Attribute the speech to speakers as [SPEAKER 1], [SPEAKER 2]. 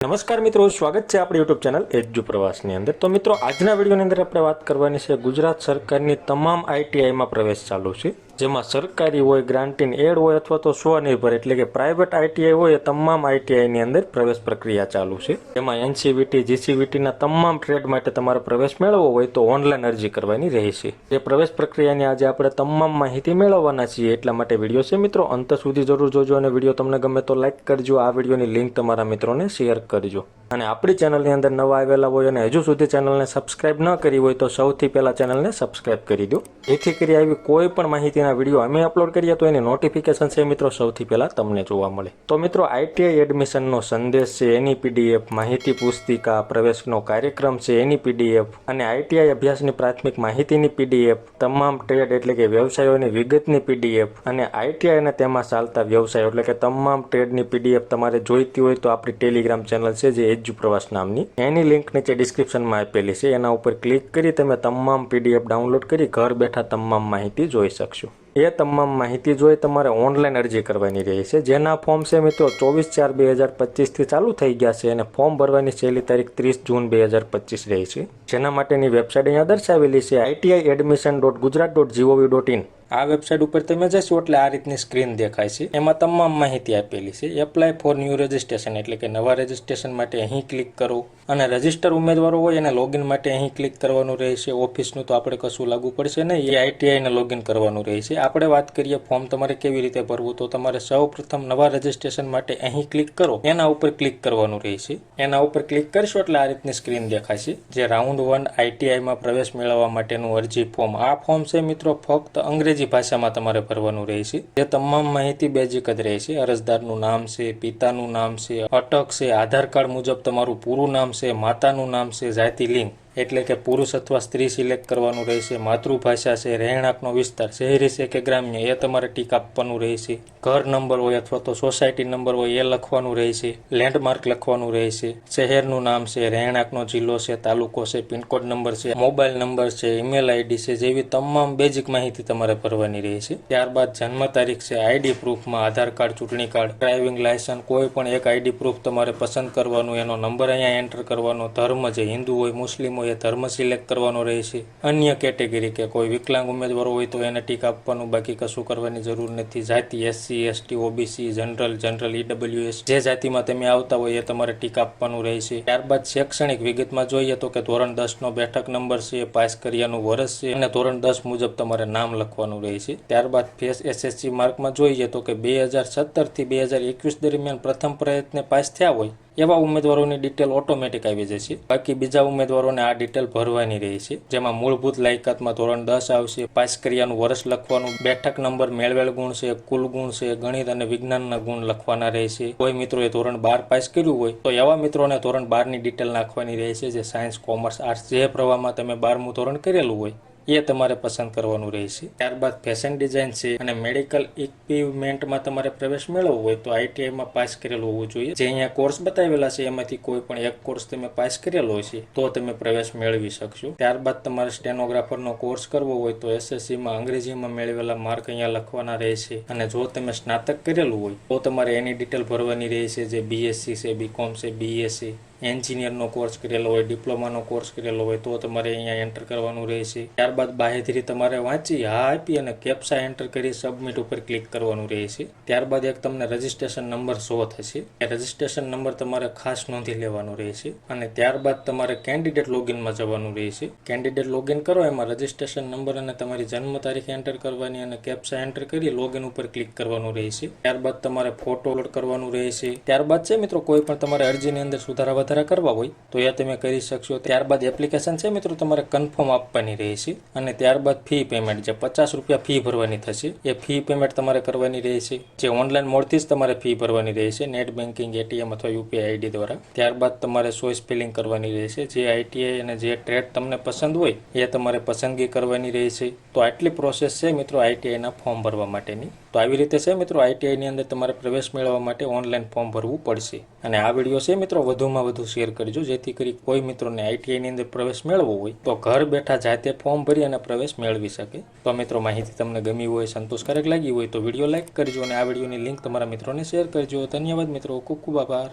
[SPEAKER 1] નમસ્કાર મિત્રો, સ્વાગત છે આપણી યુટ્યુબ ચેનલ એજ્યુ પ્રવાસની અંદર। તો મિત્રો, આજના વિડીયોની અંદર આપણે વાત કરવાની છે ગુજરાત સરકારની તમામ આઈટીઆઈમાં પ્રવેશ ચાલુ છે, જેમાં સરકારી હોય, ગ્રાન્ટીન એડ હોય અથવા તો સ્વનિર્ભર એટલે કે પ્રાઇવેટ આઈટીઆઈ હોય, એ તમામ આઈટીઆઈની અંદર પ્રવેશ પ્રક્રિયા ચાલુ છે। એમાં એનસીવીટી, જીસીવીટીના તમામ ટ્રેડ માટે તમારે પ્રવેશ મેળવવો હોય તો ઓનલાઈન અરજી કરવાની રહેશે। એ પ્રવેશ પ્રક્રિયાની આજે આપણે તમામ માહિતી મેળવવાના છીએ, એટલા માટે વિડીયો છે મિત્રો અંત સુધી જરૂર જોજો અને વિડીયો તમને ગમે તો લાઈક કરજો। આ વિડીયોની લિંક તમારા મિત્રોને શેર કરજો અને આપણી ચેનલની અંદર નવા આવેલા હોય અને હજુ સુધી ચેનલને સબસ્ક્રાઇબ ન કરી હોય તો સૌથી પહેલા ચેનલને સબસ્ક્રાઇબ કરી દો, જેથી કરી આવી કોઈ પણ માહિતીના વિડીયો અમે અપલોડ કરીએ તો એની નોટિફિકેશન છે મિત્રો સૌથી પહેલા તમને જોવા મળે। તો મિત્રો, આઈટીઆઈ એડમિશનનો સંદેશ છે એની પીડીએફ, માહિતી પુસ્તિકા, પ્રવેશનો કાર્યક્રમ છે એની પીડીએફ અને આઈટીઆઈ અભ્યાસની પ્રાથમિક માહિતીની પીડીએફ, તમામ ટ્રેડ એટલે કે વ્યવસાયોની વિગતની પીડીએફ અને આઈટીઆઈ અને તેમાં ચાલતા વ્યવસાયો એટલે કે તમામ ટ્રેડની પીડીએફ તમારે જોઈતી હોય તો આપણી ટેલિગ્રામ ચેનલ છે જે એજ્યુ પ્રવાસ નામની, એની લિંક નીચે ડિસ્ક્રિપ્શનમાં આપેલી છે, એના ઉપર ક્લિક કરી તમે તમામ પીડીએફ ડાઉનલોડ કરી ઘર બેઠા તમામ માહિતી જોઈ શકશો। એ તમામ માહિતી જોઈ તમારે ઓનલાઈન અરજી કરવાની રહે છે, જેના ફોર્મ છે મિત્રો 24/4/2025 થી ચાલુ થઈ ગયા છે અને ફોર્મ ભરવાની છેલ્લી તારીખ 30 જૂન 2025 રહી છે, જેના માટેની વેબસાઇટ અહીંયા દર્શાવેલી છે iti.gujarat.gov.in। આ વેબસાઇટ ઉપર તમે જશો એટલે આ રીતની સ્ક્રીન દેખાય છે, એમાં તમામ માહિતી આપેલી છે। એપ્લાય ફોર ન્યૂ રજિસ્ટ્રેશન એટલે કે નવા રજિસ્ટ્રેશન માટે અહીં ક્લિક કરો અને રજિસ્ટર ઉમેદવારો હોય એને લોગિન માટે અહીં ક્લિક કરવાનું રહેશે। ઓફિસનું તો આપણે કશું લાગુ પડશે નહીં, એ આઈટીઆઈને લોગિન કરવાનું રહેશે। આપણે વાત કરીએ ફોર્મ તમારે કેવી રીતે ભરવું, તો તમારે સૌ પ્રથમ નવા રજિસ્ટ્રેશન માટે અહીં ક્લિક કરો, એના ઉપર ક્લિક કરવાનું રહેશે। એના ઉપર ક્લિક કરશો એટલે આ રીતની સ્ક્રીન દેખાશે, જે રાઉન્ડ 1 આઈટીઆઈમાં પ્રવેશ મેળવવા માટેનું અરજી ફોર્મ। આ ફોર્મ છે મિત્રો ફક્ત અંગ્રેજી ભાષામાં તમારે ભરવાનું રહેશે, જે તમામ માહિતી બેઝિક જ રહેશે। અરજદારનું નામ છે, પિતાનું નામ છે, અટક છે, આધાર કાર્ડ મુજબ તમારું પૂરું નામ છે, માતાનું નામ છે, જાતિ લિંગ એટલે કે પુરુષ અથવા સ્ત્રી સિલેક્ટ કરવાનું રહેશે, માતૃભાષા છે, રહેણાંકનો વિસ્તાર શહેરી છે કે ગ્રામ્ય એ તમારે ટીક આપવાનું રહેશે, ઘર નંબર હોય અથવા તો સોસાયટી નંબર હોય એ લખવાનું રહેશે, લેન્ડમાર્ક લખવાનું રહેશે, શહેરનું નામ છે, રહેણાંકનો જિલ્લો છે, તાલુકો છે, પિનકોડ નંબર છે, મોબાઈલ નંબર છે, ઈમેલ આઈડી છે જેવી તમામ બેઝિક માહિતી તમારે ભરવાની રહેશે। ત્યારબાદ જન્મ તારીખ છે, આઈડી પ્રૂફમાં આધાર કાર્ડ, ચૂંટણી કાર્ડ, ડ્રાઇવિંગ લાયસન્સ કોઈ પણ એક આઈડી પ્રૂફ તમારે પસંદ કરવાનું, એનો નંબર અહીંયા એન્ટર કરવાનો, ધર્મ છે હિન્દુ હોય મુસ્લિમ હોય એ ધર્મ સિલેક્ટ કરવાનો રહેશે, અન્ય કેટેગરી કે કોઈ વિકલાંગ ઉમેદવારો હોય તો એને ટીક આપવાનું, બાકી કશું કરવાની જરૂર નથી, જાતિ SC ST OBC general EWS જે જાતિમાં તમે આવતા હોય એ તમારે ટીક આપવાનું રહેશે। ત્યારબાદ શૈક્ષણિક વિગતમાં જોઈએ તો કે ધોરણ 10 નો બેઠક નંબર છે, પાસ કર્યાનું વર્ષ છે અને ધોરણ 10 મુજબ તમારે નામ લખવાનું રહેશે। ત્યારબાદ ફેસ એસએસસી માર્કમાં જોઈએ તો કે 2017 થી 2021 દરમિયાન પ્રથમ પ્રયત્ને પાસ થયા હોય એવા ઉમેદવારોની ડિટેલ ઓટોમેટિક આવી જશે, બાકી બીજા ઉમેદવારોને આ ડિટેલ ભરવાની રહેશે, જેમાં મૂળભૂત લાયકાતમાં ધોરણ 10 આવશે, પાસ કર્યાનું વર્ષ લખવાનું, બેઠક નંબર, મેળવેલ ગુણ છે, કુલ ગુણ છે, ગણિત અને વિજ્ઞાનના ગુણ લખવાના રહેશે। કોઈ મિત્રોએ ધોરણ 12 પાસ કર્યું હોય તો એવા મિત્રોને ધોરણ 12 ની ડિટેલ નાખવાની રહેશે, જે સાયન્સ કોમર્સ આર્ટ્સ જે પ્રવાહમાં તમે 12મું ધોરણ કરેલું હોય એ તમારે પસંદ કરવાનું રહેશે। ત્યારબાદ ફેશન ડિઝાઇન છે અને મેડિકલ ઇક્વિપમેન્ટમાં તમારે પ્રવેશ મેળવવો હોય તો આઈટીઆઈમાં પાસ કરેલું હોવું જોઈએ, જે અહીંયા કોર્સ બતાવેલા છે એમાંથી કોઈ પણ એક કોર્સ તમે પાસ કરેલો હશે તો તમે પ્રવેશ મેળવી શકશો। ત્યારબાદ તમારે સ્ટેનોગ્રાફરનો કોર્સ કરવો હોય તો એસએસસીમાં અંગ્રેજીમાં મેળવેલા માર્ક અહીંયા લખવાના રહેશે, અને જો તમે સ્નાતક કરેલું હોય તો તમારે એની ડિટેલ ભરવાની રહેશે, જે બીએસસી છે, બીકોમ છે, બીએસસી એન્જિનિયરનો કોર્સ કરેલો હોય, ડિપ્લોમાનો કોર્સ કરેલો હોય તો તમારે અહીંયા એન્ટર કરવાનું રહેશે। ત્યારબાદ બાહેધરી તમારે વાંચી હા આપી અને કેપ્સા એન્ટર કરી સબમિટ ઉપર ક્લિક કરવાનું રહેશે। ત્યારબાદ એક તમને રજિસ્ટ્રેશન નંબર શો થશે, એ રજિસ્ટ્રેશન નંબર તમારે ખાસ નોંધી લેવાનો રહેશે, અને ત્યારબાદ તમારે કેન્ડિડેટ લોગિનમાં જવાનું રહેશે। કેન્ડિડેટ લોગિન કરો, એમાં રજિસ્ટ્રેશન નંબર અને તમારી જન્મ તારીખ એન્ટર કરવાની અને કેપ્સા એન્ટર કરી લોગિન ઉપર ક્લિક કરવાનું રહેશે। ત્યારબાદ તમારે ફોટો અપલોડ કરવાનું રહેશે। ત્યારબાદ છે મિત્રો કોઈ પણ તમારે અરજીની અંદર સુધારા કરવા હોય તો એ તમે કરી શકશો। ત્યારબાદ એપ્લિકેશન છે મિત્રો તમારે કન્ફર્મ આપવાની રહેશે, અને ત્યારબાદ ફી પેમેન્ટ જે 50 રૂપિયા ફી ભરવાની થશે એ ફી પેમેન્ટ તમારે કરવાની રહેશે, જે ઓનલાઈન મોડથી જ તમારે ફી ભરવાની રહેશે, નેટ બેન્કિંગ, એટીએમ અથવા યુપીઆઈ આઈડી દ્વારા। ત્યારબાદ તમારે ચોઈસ ફિલિંગ કરવાની રહેશે, જે આઈટીઆઈ અને જે ટ્રેડ તમને પસંદ હોય એ તમારે પસંદગી કરવાની રહેશે। તો આટલી પ્રોસેસ છે મિત્રો આઈટીઆઈના ફોર્મ ભરવા માટેની। તો આવી રીતે છે મિત્રો આઈટીઆઈની અંદર તમારે પ્રવેશ મેળવવા માટે ઓનલાઈન ફોર્મ ભરવું પડશે, અને આ વિડીયો છે મિત્રો વધુમાં વધુ શેર કરજો, જેથી કરી કોઈ મિત્રોને આઈટીઆઈની અંદર પ્રવેશ મેળવવો હોય તો ઘર બેઠા જાતે ફોર્મ ભરી અને પ્રવેશ મેળવી શકે। તો મિત્રો માહિતી તમને ગમી હોય, સંતોષકારક લાગી હોય તો વિડીયો લાઈક કરજો અને આ વિડીયોની લિંક તમારા મિત્રોને શેર કરજો। ધન્યવાદ મિત્રો, ખૂબ ખૂબ આભાર।